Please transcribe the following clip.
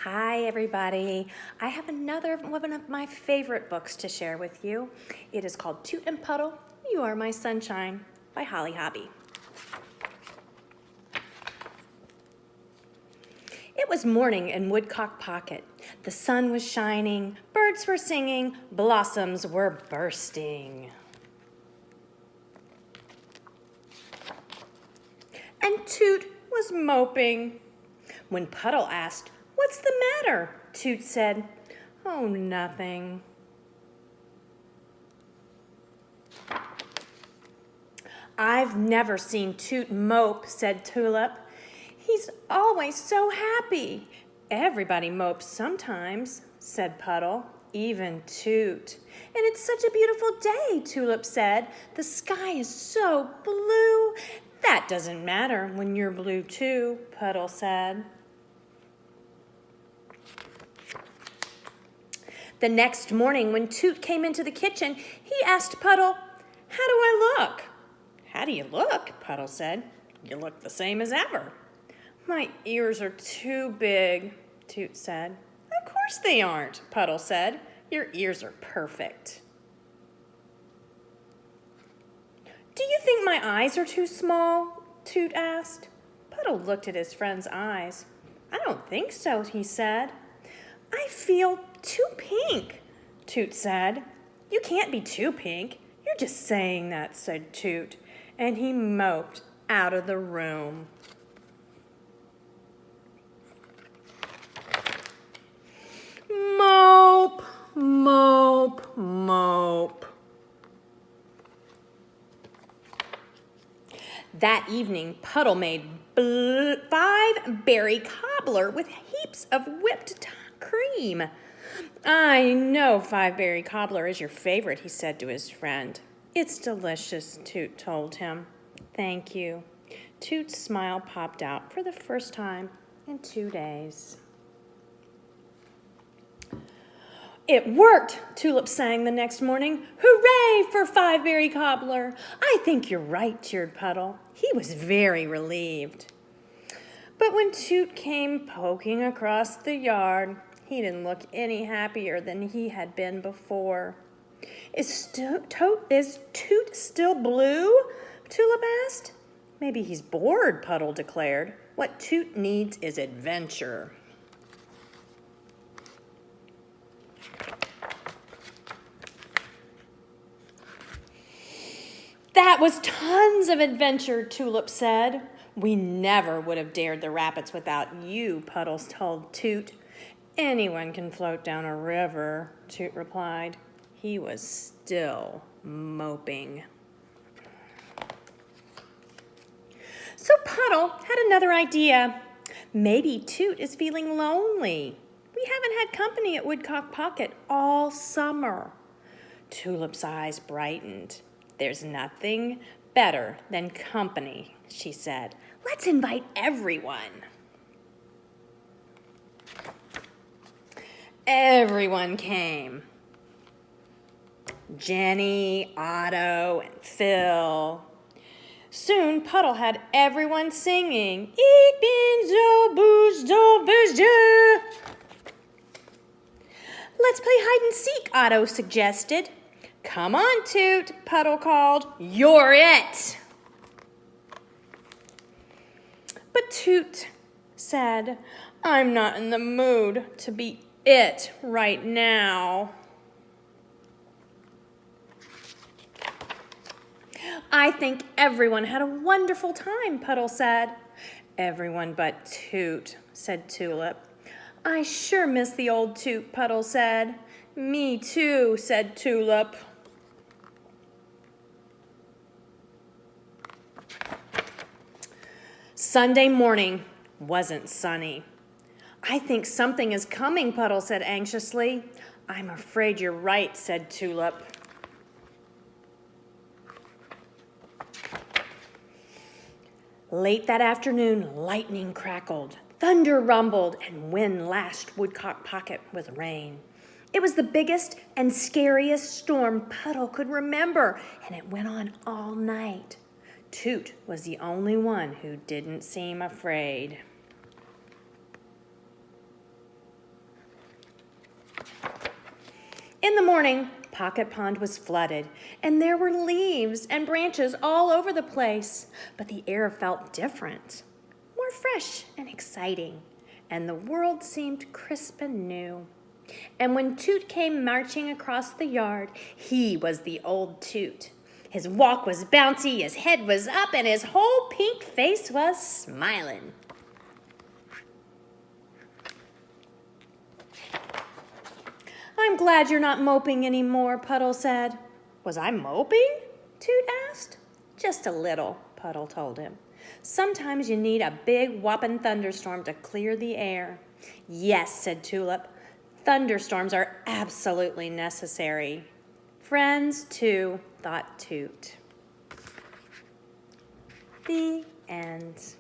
Hi, everybody. I have another one of my favorite books to share with you. It is called Toot and Puddle, You Are My Sunshine by Holly Hobbie. It was morning in Woodcock Pocket. The sun was shining, birds were singing, blossoms were bursting. And Toot was moping. When Puddle asked, "What's the matter?" Toot said, "Oh, nothing." "I've never seen Toot mope," said Tulip. "He's always so happy." "Everybody mopes sometimes," said Puddle, "even Toot." "And it's such a beautiful day," Tulip said. "The sky is so blue." "That doesn't matter when you're blue too," Puddle said. The next morning, when Toot came into the kitchen, he asked Puddle, "How do I look?" "How do you look?" Puddle said. "You look the same as ever." "My ears are too big," Toot said. "Of course they aren't," Puddle said. "Your ears are perfect." "Do you think my eyes are too small?" Toot asked. Puddle looked at his friend's eyes. "I don't think so," he said. "I feel too pink," Toot said. "You can't be too pink. You're just saying that," said Toot, and he moped out of the room. Mope, mope, mope. That evening, Puddle made 5-berry cobbler with heaps of whipped cream. "I know 5-berry cobbler is your favorite," he said to his friend. "It's delicious," Toot told him. "Thank you." Toot's smile popped out for the first time in 2 days. "It worked," Tulip sang the next morning. "Hooray for 5-berry cobbler." "I think you're right," cheered Puddle. He was very relieved. But when Toot came poking across the yard, he didn't look any happier than he had been before. Is Toot still blue?" Tulip asked. "Maybe he's bored," Puddle declared. "What Toot needs is adventure." "That was tons of adventure," Tulip said. "We never would have dared the rapids without you," Puddle told Toot. "Anyone can float down a river," Toot replied. He was still moping. So Puddle had another idea. Maybe Toot is feeling lonely. We haven't had company at Woodcock Pocket all summer. Tulip's eyes brightened. "There's nothing better than company," she said. "Let's invite everyone." Everyone came. Jenny, Otto, and Phil. Soon Puddle had everyone singing, "Ich bin so böse." "Let's play hide and seek," Otto suggested. "Come on, Toot," Puddle called. "You're it." But Toot said, "I'm not in the mood to be it right now." "I think everyone had a wonderful time," Puddle said. "Everyone but Toot," said Tulip. "I sure miss the old Toot," Puddle said. "Me too," said Tulip. Sunday morning wasn't sunny. "I think something is coming," Puddle said anxiously. "I'm afraid you're right," said Tulip. Late that afternoon, lightning crackled, thunder rumbled, and wind lashed Woodcock Pocket with rain. It was the biggest and scariest storm Puddle could remember, and it went on all night. Toot was the only one who didn't seem afraid. In the morning, Pocket Pond was flooded, and there were leaves and branches all over the place, but the air felt different, more fresh and exciting, and the world seemed crisp and new. And when Toot came marching across the yard, he was the old Toot. His walk was bouncy, his head was up, and his whole pink face was smiling. I'm glad you're not moping anymore, Puddle said. Was I moping? Toot asked. Just a little, Puddle told him. Sometimes you need a big whopping thunderstorm to clear the air. Yes, said Tulip. Thunderstorms are absolutely necessary. Friends, too, thought Toot. The end.